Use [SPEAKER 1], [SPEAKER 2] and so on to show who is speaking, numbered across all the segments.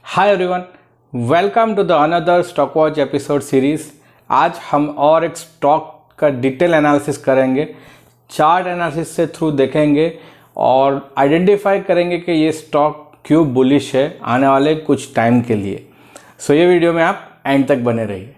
[SPEAKER 1] Hi everyone, welcome to the another stock watch episode series. आज हम और एक स्टॉक का डिटेल एनालिसिस करेंगे, चार्ट एनालिसिस से थ्रू देखेंगे और आइडेंटिफाई करेंगे कि ये स्टॉक क्यों बुलिश है आने वाले कुछ टाइम के लिए। सो ये वीडियो में आप एंड तक बने रहिए।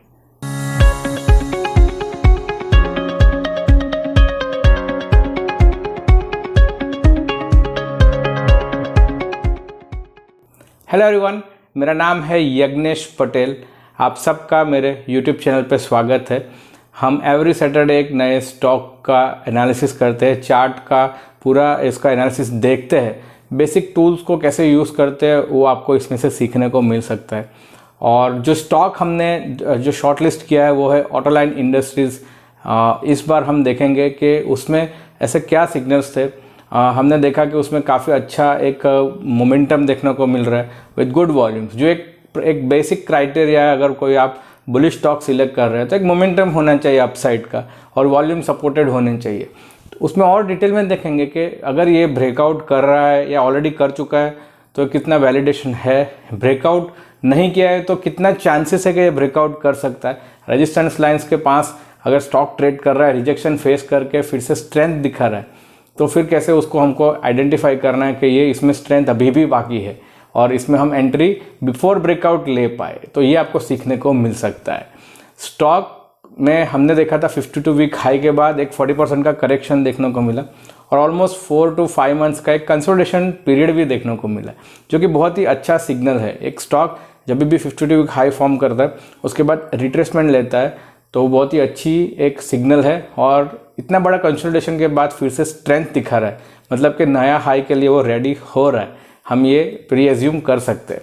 [SPEAKER 1] हेलो एवरीवन, मेरा नाम है यज्ञेश पटेल। आप सबका मेरे यूट्यूब चैनल पे स्वागत है। हम एवरी सैटरडे एक नए स्टॉक का एनालिसिस करते हैं, चार्ट का पूरा इसका एनालिसिस देखते हैं, बेसिक टूल्स को कैसे यूज़ करते हैं वो आपको इसमें से सीखने को मिल सकता है। और जो स्टॉक हमने जो शॉर्टलिस्ट किया है वो है ऑटोलाइन इंडस्ट्रीज़। इस बार हम देखेंगे कि उसमें ऐसे क्या सिग्नल्स थे। हमने देखा कि उसमें काफ़ी अच्छा एक मोमेंटम देखने को मिल रहा है विद गुड वॉल्यूम्स, जो एक बेसिक क्राइटेरिया है। अगर कोई आप बुलिश स्टॉक सिलेक्ट कर रहे हैं तो एक मोमेंटम होना चाहिए अपसाइड का और वॉल्यूम सपोर्टेड होने चाहिए। तो उसमें और डिटेल में देखेंगे कि अगर ये ब्रेकआउट कर रहा है या ऑलरेडी कर चुका है तो कितना वैलिडेशन है, ब्रेकआउट नहीं किया है तो कितना चांसेस है कि ये ब्रेकआउट कर सकता है। रेजिस्टेंस लाइंस के पास अगर स्टॉक ट्रेड कर रहा है, रिजेक्शन फेस करके फिर से स्ट्रेंथ दिखा रहा है, तो फिर कैसे उसको हमको आइडेंटिफाई करना है कि ये इसमें स्ट्रेंथ अभी भी बाकी है और इसमें हम एंट्री बिफोर ब्रेकआउट ले पाए, तो ये आपको सीखने को मिल सकता है। स्टॉक में हमने देखा था 52 वीक हाई के बाद एक 40% का करेक्शन देखने को मिला और ऑलमोस्ट 4 to 5 मंथ्स का एक कंसोलिडेशन पीरियड भी देखने को मिला, जो कि बहुत ही अच्छा सिग्नल है। एक स्टॉक जब भी 52 वीक हाई फॉर्म करता है उसके बाद रिट्रेसमेंट लेता है तो वो बहुत ही अच्छी एक सिग्नल है। और इतना बड़ा कंसोलिडेशन के बाद फिर से स्ट्रेंथ दिखा रहा है, मतलब कि नया हाई के लिए वो रेडी हो रहा है, हम ये प्री एज्यूम कर सकते हैं।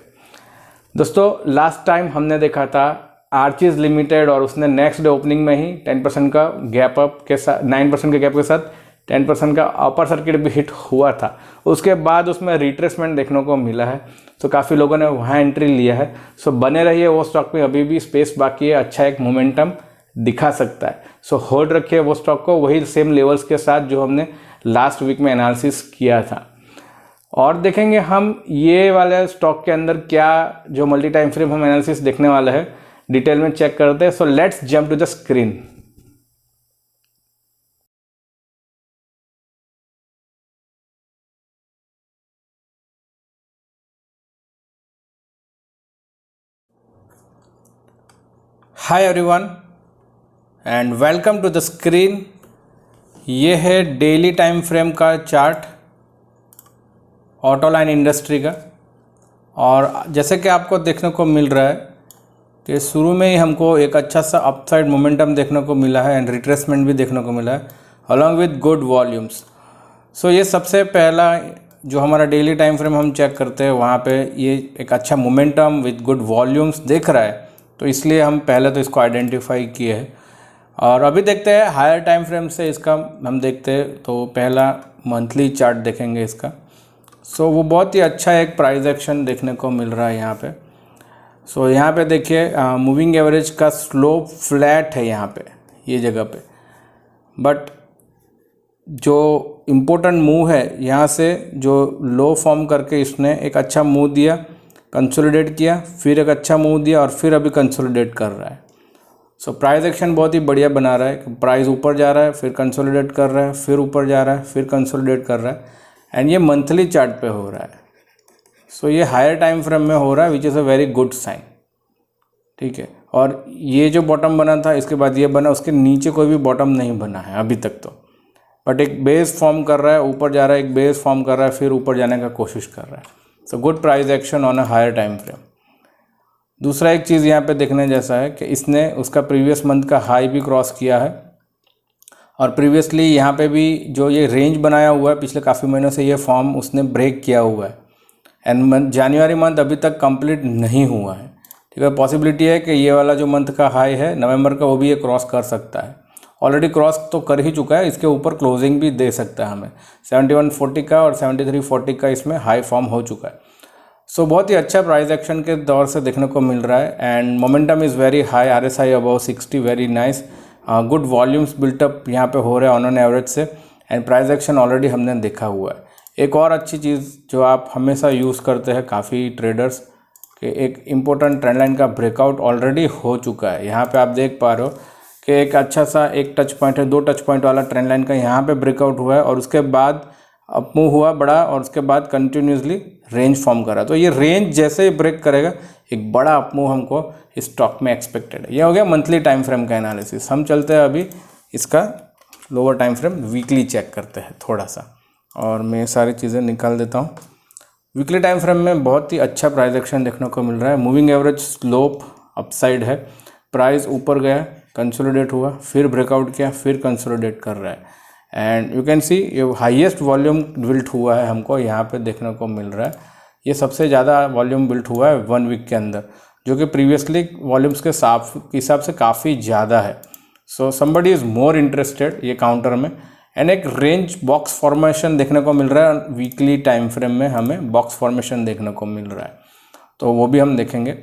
[SPEAKER 1] दोस्तों, लास्ट टाइम हमने देखा था आर्चिज लिमिटेड और उसने नेक्स्ट डे ओपनिंग में ही 10% का गैप अप के साथ 9% के गैप के साथ 10% का अपर सर्किट भी हिट हुआ था। उसके बाद उसमें रिट्रेसमेंट देखने को मिला है, तो काफ़ी लोगों ने वहाँ एंट्री लिया है। सो बने रहिए, वो स्टॉक में अभी भी स्पेस बाकी है, अच्छा एक मोमेंटम दिखा सकता है। सो होल्ड रखिए वो स्टॉक को, वही सेम लेवल्स के साथ जो हमने लास्ट वीक में एनालिसिस किया था। और देखेंगे हम ये वाले स्टॉक के अंदर क्या जो मल्टी टाइम फ्रेम हम एनालिसिस देखने वाला है, डिटेल में चेक करते हैं। So let's jump to the screen. Hi everyone and welcome to the screen. ये है डेली टाइम फ्रेम का चार्ट ऑटोलाइन इंडस्ट्री का। और जैसे कि आपको देखने को मिल रहा है कि शुरू में ही हमको एक अच्छा सा अपसाइड मोमेंटम देखने को मिला है एंड रिट्रेसमेंट भी देखने को मिला है अलॉन्ग विद गुड वॉल्यूम्स। सो ये सबसे पहला जो हमारा डेली टाइम फ्रेम हम चेक करते हैं, वहाँ पे ये एक अच्छा मोमेंटम विद गुड वॉल्यूम्स दिख रहा है, तो इसलिए हम पहले तो इसको आइडेंटिफाई किए हैं। और अभी देखते हैं हायर टाइम फ्रेम से इसका हम देखते हैं, तो पहला मंथली चार्ट देखेंगे इसका। सो वो बहुत ही अच्छा एक प्राइस एक्शन देखने को मिल रहा है यहाँ पे। सो यहाँ पे देखिए मूविंग एवरेज का स्लोप फ्लैट है यहाँ पे, ये जगह पे, बट जो इम्पोर्टेंट मूव है यहाँ से जो लो फॉर्म करके इसने एक अच्छा मूव दिया, कंसोलिडेट किया, फिर एक अच्छा मूव दिया और फिर अभी कंसोलिडेट कर रहा है। सो प्राइस एक्शन बहुत ही बढ़िया बना रहा है। प्राइस ऊपर जा रहा है, फिर कंसोलिडेट कर रहा है, फिर ऊपर जा रहा है, फिर कंसोलिडेट कर रहा है, एंड ये मंथली चार्ट पे हो रहा है। सो ये हायर टाइम फ्रेम में हो रहा है, which is a very good sign. ठीक है, और ये जो बॉटम बना था इसके बाद ये बना, उसके नीचे कोई भी बॉटम नहीं बना है अभी तक तो, बट एक बेस फॉर्म कर रहा है, ऊपर जा रहा है, एक बेस फॉर्म कर रहा है, फिर ऊपर जाने का कोशिश कर रहा है। So good price action on a higher time frame. दूसरा एक चीज़ यहाँ पे देखने जैसा है कि इसने उसका प्रीवियस मंथ का हाई भी क्रॉस किया है और प्रीवियसली यहाँ पे भी जो ये रेंज बनाया हुआ है पिछले काफ़ी महीनों से, ये फॉर्म उसने ब्रेक किया हुआ है एंड जनवरी मंथ अभी तक कंप्लीट नहीं हुआ है। ठीक है, पॉसिबिलिटी है कि ये वाला जो मंथ का हाई है नवंबर का, वो भी ये क्रॉस कर सकता है। ऑलरेडी क्रॉस तो कर ही चुका है, इसके ऊपर क्लोजिंग भी दे सकता है हमें। 7140 का और 7340 का इसमें हाई फॉर्म हो चुका है। सो बहुत ही अच्छा प्राइस एक्शन के दौर से देखने को मिल रहा है and momentum is very high, RSI above 60, very nice. Good volumes built up यहाँ पे हो रहे हैं ऑन एन एवरेज से, एंड प्राइस एक्शन ऑलरेडी हमने देखा हुआ है। एक और अच्छी चीज़ जो आप हमेशा यूज़ करते हैं काफ़ी ट्रेडर्स, कि एक इम्पोर्टेंट ट्रेंड लाइन का ब्रेकआउट ऑलरेडी हो चुका है। यहाँ पे आप देख पा रहे हो कि एक अच्छा सा एक टच पॉइंट है, 2 टच पॉइंट वाला ट्रेंड लाइन का यहाँ पे ब्रेकआउट हुआ है और उसके बाद अप मूव हुआ बड़ा और उसके बाद कंटिन्यूसली रेंज फॉर्म करा। तो ये रेंज जैसे ही ब्रेक करेगा एक बड़ा अप मूव हमको इस स्टॉक में एक्सपेक्टेड है। ये हो गया मंथली टाइम फ्रेम का एनालिसिस। हम चलते हैं अभी इसका lower time frame weekly check करते हैं थोड़ा सा, और मैं ये सारी चीज़ें निकाल देता हूँ। वीकली टाइम फ्रेम में बहुत ही अच्छा प्राइस एक्शन देखने को मिल रहा है। मूविंग एवरेज स्लोप अपसाइड है, प्राइस ऊपर गया, कंसोलिडेट हुआ, फिर ब्रेकआउट किया, फिर कंसोलिडेट कर रहा है एंड यू कैन सी ये हाईएस्ट वॉल्यूम बिल्ट हुआ है हमको यहाँ पे देखने को मिल रहा है। ये सबसे ज़्यादा वॉल्यूम बिल्ट हुआ है 1 वीक के अंदर, जो कि प्रीवियसली वॉल्यूम्स के हिसाब से काफ़ी ज़्यादा है। So somebody is more interested ये काउंटर में एंड एक रेंज बॉक्स फॉर्मेशन देखने को मिल रहा है। वीकली टाइम फ्रेम में हमें बॉक्स फॉर्मेशन देखने को मिल रहा है, तो वो भी हम देखेंगे।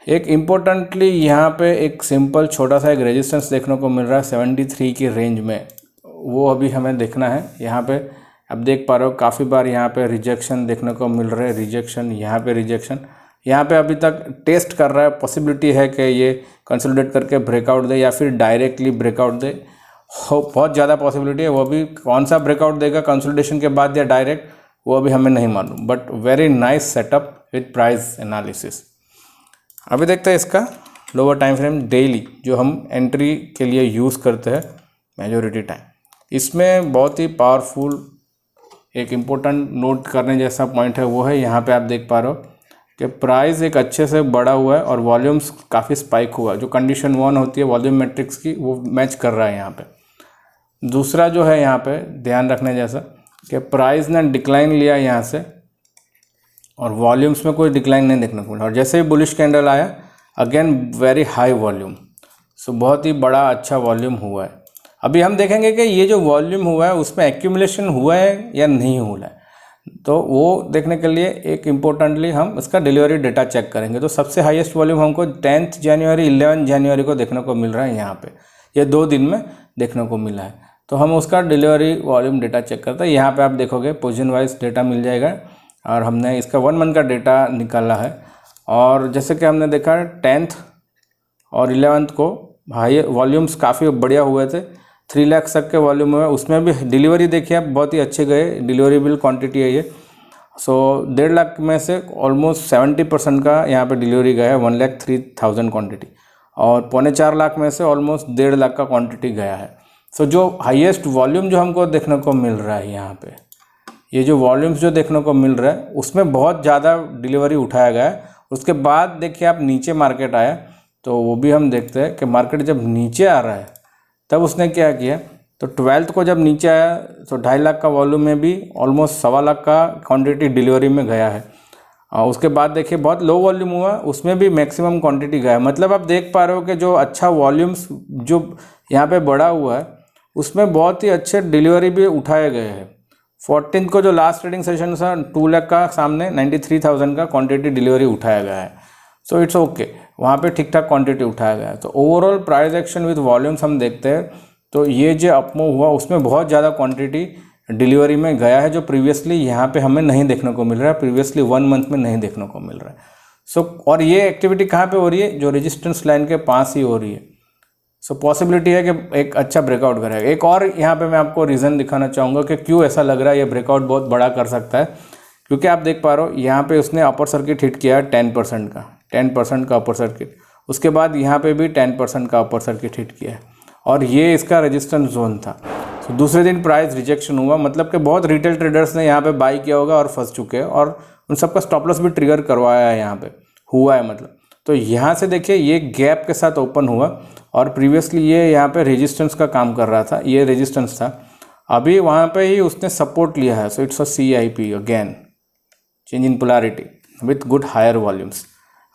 [SPEAKER 1] एक इम्पोर्टेंटली यहाँ पे एक सिंपल छोटा सा एक रेजिस्टेंस देखने को मिल रहा है 73 की रेंज में, वो अभी हमें देखना है। यहाँ पे आप देख पा रहे हो काफ़ी बार यहाँ पे रिजेक्शन देखने को मिल रहा है, रिजेक्शन, यहाँ पे रिजेक्शन, यहाँ पे अभी तक टेस्ट कर रहा है। पॉसिबिलिटी है कि ये कंसोलिडेट करके ब्रेकआउट दे या फिर डायरेक्टली ब्रेकआउट दे, बहुत ज़्यादा पॉसिबिलिटी है। वो भी कौन सा ब्रेकआउट देगा कंसोलिडेशन के बाद या डायरेक्ट, वो अभी हमें नहीं मालूम, but very nice setup with price analysis. अभी देखते हैं इसका लोअर टाइम फ्रेम डेली, जो हम एंट्री के लिए यूज़ करते हैं मेजॉरिटी टाइम। इसमें बहुत ही पावरफुल एक इम्पोर्टेंट नोट करने जैसा पॉइंट है, वो है यहाँ पे आप देख पा रहे हो कि प्राइस एक अच्छे से बढ़ा हुआ है और वॉल्यूम्स काफ़ी स्पाइक हुआ है। जो कंडीशन 1 होती है वॉल्यूम मैट्रिक्स की, वो मैच कर रहा है यहाँ पे। दूसरा जो है यहाँ पे ध्यान रखने जैसा कि प्राइस ने डिक्लाइन लिया यहाँ से और वॉल्यूम्स में कोई डिक्लाइन नहीं देखने को मिला, और जैसे ही बुलिश कैंडल आया अगेन वेरी हाई वॉल्यूम। सो बहुत ही बड़ा अच्छा वॉल्यूम हुआ है। अभी हम देखेंगे कि ये जो वॉल्यूम हुआ है उसमें एक्यूमुलेशन हुआ है या नहीं हुआ है, तो वो देखने के लिए एक इम्पोर्टेंटली हम इसका डिलीवरी डेटा चेक करेंगे। तो सबसे हाईएस्ट वॉल्यूम हमको 10 जनवरी 11 जनवरी को देखने को मिल रहा है यहाँ पे, ये 2 दिन में देखने को मिला है। तो हम उसका डिलीवरी वॉल्यूम डेटा चेक करते हैं। यहाँ पे आप देखोगे पोजीशन वाइज डेटा मिल जाएगा और हमने इसका 1 मंथ का डेटा निकाला है। और जैसे कि हमने देखा 10th और 11th को हाई वॉल्यूम्स काफ़ी बढ़िया हुए थे, 3 लाख तक के वॉल्यूम हुए। उसमें भी डिलीवरी देखिए आप बहुत ही अच्छे गए, डिलीवरेबल क्वांटिटी है ये। सो 1.5 लाख में से ऑलमोस्ट 70% का यहाँ पे डिलीवरी गया है, 1,03,000 क्वांटिटी, और 3.25 लाख में से ऑलमोस्ट 1.5 लाख का क्वांटिटी गया है। सो जो हाईएस्ट वॉल्यूम जो हमको देखने को मिल रहा है यहाँ पे, ये जो वॉल्यूम्स जो देखने को मिल रहा है उसमें बहुत ज़्यादा डिलीवरी उठाया गया है। उसके बाद देखिए आप नीचे मार्केट आया, तो वो भी हम देखते हैं कि मार्केट जब नीचे आ रहा है तब उसने क्या किया, तो 12th को जब नीचे आया तो 2.5 लाख का वॉल्यूम में भी ऑलमोस्ट 1.25 लाख का क्वांटिटी डिलीवरी में गया है। उसके बाद देखिए बहुत लो वॉल्यूम हुआ, उसमें भी मैक्सिमम क्वांटिटी गया है। मतलब आप देख पा रहे हो कि जो अच्छा वॉल्यूम्स जो यहाँ पे बढ़ा हुआ है उसमें बहुत ही अच्छे डिलीवरी भी उठाए गए हैं। 14th को जो लास्ट ट्रेडिंग सेशन था 2 लाख का सामने 93,000 का क्वांटिटी डिलीवरी उठाया गया है। सो इट्स ओके, वहाँ पे ठीक ठाक क्वांटिटी उठाया गया है। तो overall price action with volumes हम देखते हैं, तो ये जो अपमूव हुआ उसमें बहुत ज़्यादा क्वांटिटी डिलीवरी में गया है, जो प्रीवियसली यहाँ पे हमें नहीं देखने को मिल रहा है, प्रीवियसली 1 मंथ में नहीं देखने को मिल रहा है। सो और ये एक्टिविटी कहाँ पे हो रही है, जो रेजिस्टेंस लाइन के पास ही हो रही है। सो पॉसिबिलिटी है कि एक अच्छा ब्रेकआउट करेगा। एक और यहाँ पे मैं आपको रीज़न दिखाना चाहूँगा कि क्यों ऐसा लग रहा है ये ब्रेकआउट बहुत बड़ा कर सकता है, क्योंकि आप देख पा रहे हो यहाँ पे उसने अपर सर्किट हिट किया है 10% का अपर सर्किट, उसके बाद यहाँ पे भी 10% का अपर सर्किट हिट किया है, और ये इसका रेजिस्टेंस जोन था। तो दूसरे दिन प्राइस रिजेक्शन हुआ, मतलब कि बहुत रिटेल ट्रेडर्स ने यहाँ पे बाई किया होगा और फंस चुके हैं, और उन सबका स्टॉप लॉस भी ट्रिगर करवाया है यहाँ पे हुआ है मतलब। तो यहाँ से देखिए ये गैप के साथ ओपन हुआ, और प्रीवियसली ये यहाँ पे रेजिस्टेंस का काम कर रहा था, ये रेजिस्टेंस था, अभी वहाँ पे ही उसने सपोर्ट लिया है। So it's a CIP again, change in polarity with good higher volumes,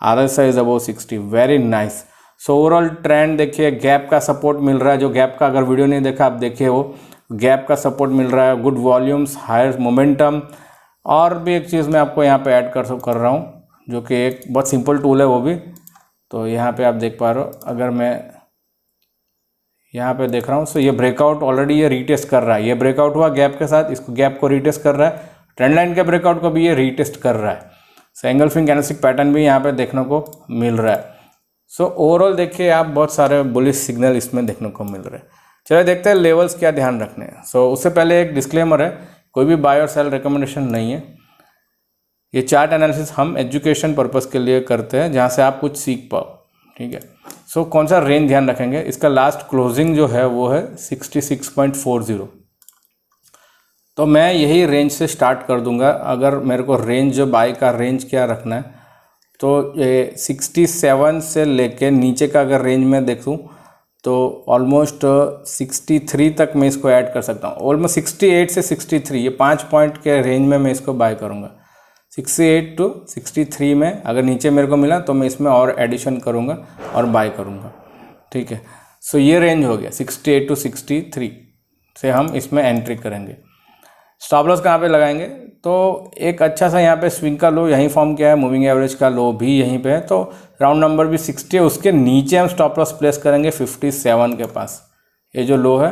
[SPEAKER 1] RSI is above 60, very nice. So overall trend देखिए, गैप का सपोर्ट मिल रहा है, जो गैप का अगर वीडियो नहीं देखा आप देखिए, वो गैप का सपोर्ट मिल रहा है, गुड वॉल्यूम्स, हायर मोमेंटम। और भी एक चीज़ मैं आपको यहाँ पे ऐड कर रहा हूँ, जो कि एक बहुत सिंपल टूल है वो भी। तो यहाँ पे आप देख पा रहे हो, अगर मैं यहाँ पे देख रहा हूँ, सो ये ब्रेकआउट ऑलरेडी ये रीटेस्ट कर रहा है, ये ब्रेकआउट हुआ गैप के साथ, इसको गैप को रीटेस्ट कर रहा है, ट्रेंड लाइन के ब्रेकआउट को भी ये रीटेस्ट कर रहा है। सो एंगल्फिंग कैंडलस्टिक पैटर्न भी यहाँ पे देखने को मिल रहा है। सो ओवरऑल देखिए आप बहुत सारे बुलिश सिग्नल इसमें देखने को मिल रहे हैं। चलिए देखते हैं लेवल्स क्या ध्यान रखने हैं। सो उससे पहले एक डिस्क्लेमर है, कोई भी बाय और सेल रिकमेंडेशन नहीं है। ये चार्ट एनालिसिस हम एजुकेशन पर्पस के लिए करते हैं, जहाँ से आप कुछ सीख पाओ, ठीक है। सो कौन सा रेंज ध्यान रखेंगे, इसका लास्ट क्लोजिंग जो है वो है 66.40। तो मैं यही रेंज से स्टार्ट कर दूंगा। अगर मेरे को रेंज जो बाय का रेंज क्या रखना है, तो ये 67 से लेके नीचे का अगर रेंज में देखूं तो ऑलमोस्ट 63 तक मैं इसको ऐड कर सकता हूँ। ऑलमोस्ट 68 से 63 ये 5 पॉइंट के रेंज में मैं इसको बाय करूँगा। 68 टू 63 में अगर नीचे मेरे को मिला तो मैं इसमें और एडिशन करूँगा और बाय करूँगा, ठीक है। सो ये रेंज हो गया 68 टू 63 से हम इसमें एंट्री करेंगे। स्टॉप लॉस कहाँ पे लगाएंगे, तो एक अच्छा सा यहाँ पे स्विंग का लो यहीं फॉर्म किया है, मूविंग एवरेज का लो भी यहीं पे है, तो राउंड नंबर भी 60 है। उसके नीचे हम स्टॉप लॉस प्लेस करेंगे 57 के पास। ये जो लो है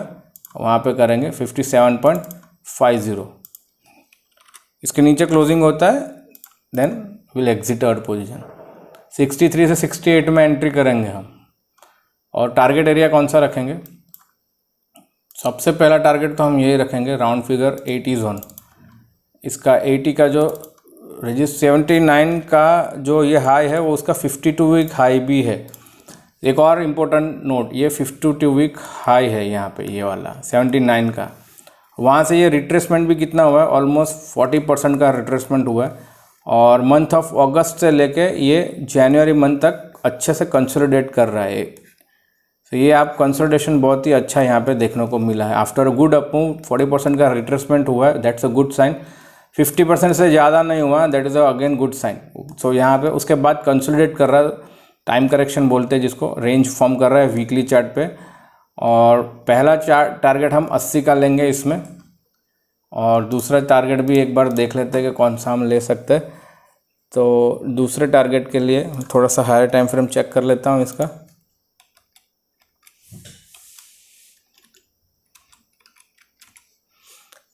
[SPEAKER 1] वहाँ पे करेंगे 57.50। इसके नीचे क्लोजिंग होता है, then will exit out position. 63 से 68 में एंट्री करेंगे हम। और टारगेट एरिया कौन सा रखेंगे, सबसे पहला टारगेट तो हम यही रखेंगे, राउंड फिगर 80 जोन। इसका 80 का जो 79 का जो ये हाई है वो उसका 52 वीक हाई भी है। एक और इम्पोर्टेंट नोट, ये 52 वीक हाई है यहाँ पे, ये वाला 79 का। वहाँ से ये रिट्रेसमेंट भी कितना हुआ है, ऑलमोस्ट 40% का रिट्रेसमेंट हुआ है। और मंथ ऑफ अगस्त से लेके ये जनवरी मंथ तक अच्छे से कंसोलिडेट कर रहा है। तो ये आप कंसोलिडेशन बहुत ही अच्छा यहाँ पे देखने को मिला है। After a good up move 40% का रिट्रेसमेंट हुआ है, दैट्स अ गुड साइन। 50% से ज़्यादा नहीं हुआ, that is again good sign. So यहाँ पे उसके बाद कंसोलिडेट कर रहा है, टाइम करेक्शन बोलते हैं जिसको, रेंज फॉर्म कर रहा है वीकली चार्ट पे। और पहला टारगेट हम 80 का लेंगे इसमें, और दूसरा टारगेट भी एक बार देख लेते हैं कि कौन सा हम ले सकते हैं। तो दूसरे टारगेट के लिए थोड़ा सा हायर टाइम फ्रेम चेक कर लेता हूँ इसका।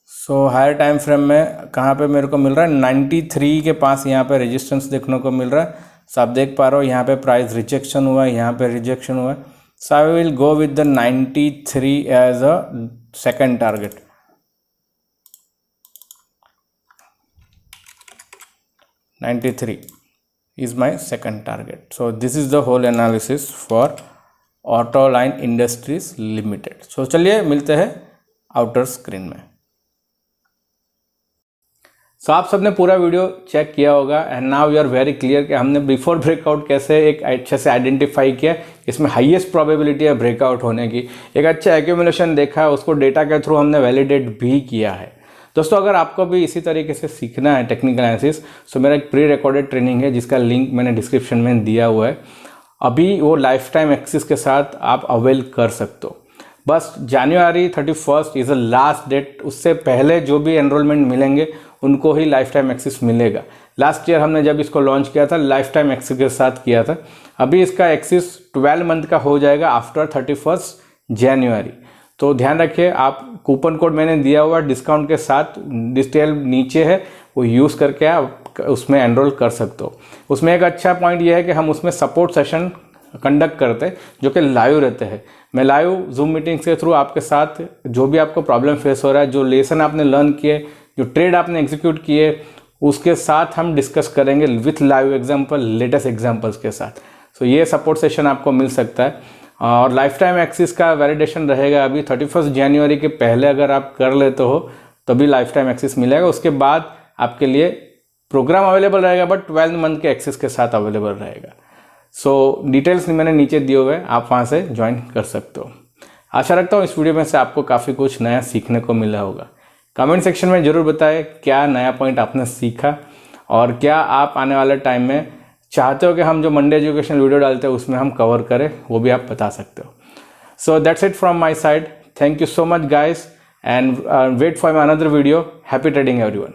[SPEAKER 1] सो हायर टाइम फ्रेम में कहाँ पे मेरे को मिल रहा है, 93 के पास यहाँ पे रेजिस्टेंस देखने को मिल रहा है। सो आप देख पा रहे हो यहाँ पे प्राइस रिजेक्शन हुआ है, यहाँ पे रिजेक्शन हुआ है। So I will go with the 93 as a second target. $93 is my second target. So this is the whole analysis for Autoline Industries Limited. So चलिए मिलते हैं आउटर स्क्रीन में। सो आप सबने पूरा वीडियो चेक किया होगा and now you are very clear कि हमने बिफोर ब्रेकआउट कैसे एक अच्छे से आइडेंटिफाई किया, इसमें हाईएस्ट प्रोबेबिलिटी है ब्रेकआउट होने की। एक अच्छा एक्यूमुलेशन देखा है, उसको डेटा के थ्रू हमने वैलिडेट भी किया है। दोस्तों अगर आपको भी इसी तरीके से सीखना है टेक्निकल एनालिसिस, सो मेरा एक प्री रिकॉर्डेड ट्रेनिंग है जिसका लिंक मैंने डिस्क्रिप्शन में दिया हुआ है। अभी वो लाइफ टाइम एक्सेस के साथ आप अवेल कर सकते हो। बस जनवरी 31 इज़ अ लास्ट डेट, उससे पहले जो भी एनरोलमेंट मिलेंगे उनको ही लाइफ टाइम एक्सेस मिलेगा। लास्ट ईयर हमने जब इसको लॉन्च किया था लाइफ टाइम एक्सेस के साथ किया था। अभी इसका एक्सेस 12 मंथ का हो जाएगा आफ्टर 31 जनवरी। तो ध्यान रखिए, आप कूपन कोड मैंने दिया हुआ डिस्काउंट के साथ, डिटेल नीचे है, वो यूज़ करके आप उसमें एनरोल कर सकते हो। उसमें एक अच्छा पॉइंट ये है कि हम उसमें सपोर्ट सेशन कंडक्ट करते हैं जो कि लाइव रहते हैं। मैं लाइव जूम मीटिंग्स के थ्रू आपके साथ जो भी आपको प्रॉब्लम फेस हो रहा है, जो लेसन आपने लर्न किए, जो ट्रेड आपने एग्जीक्यूट किए, उसके साथ हम डिस्कस करेंगे with live example, latest examples के साथ। सो ये सपोर्ट सेशन आपको मिल सकता है। और लाइफ टाइम एक्सेस का वैलिडेशन रहेगा अभी 31 जनवरी के पहले अगर आप कर लेते हो तभी लाइफ टाइम एक्सेस मिलेगा। उसके बाद आपके लिए प्रोग्राम अवेलेबल रहेगा बट 12 मंथ के एक्सेस के साथ अवेलेबल रहेगा। सो डिटेल्स मैंने नीचे दिए हुए, आप वहाँ से ज्वाइन कर सकते हो। आशा रखता हूँ इस वीडियो में से आपको काफ़ी कुछ नया सीखने को मिला होगा। कमेंट सेक्शन में ज़रूर बताएं क्या नया पॉइंट आपने सीखा, और क्या आप आने वाले टाइम में चाहते हो कि हम जो मंडे एजुकेशनल वीडियो डालते हैं उसमें हम कवर करें, वो भी आप बता सकते हो। So that's it from my side. Thank you so much guys and wait for my another video. Happy trading everyone.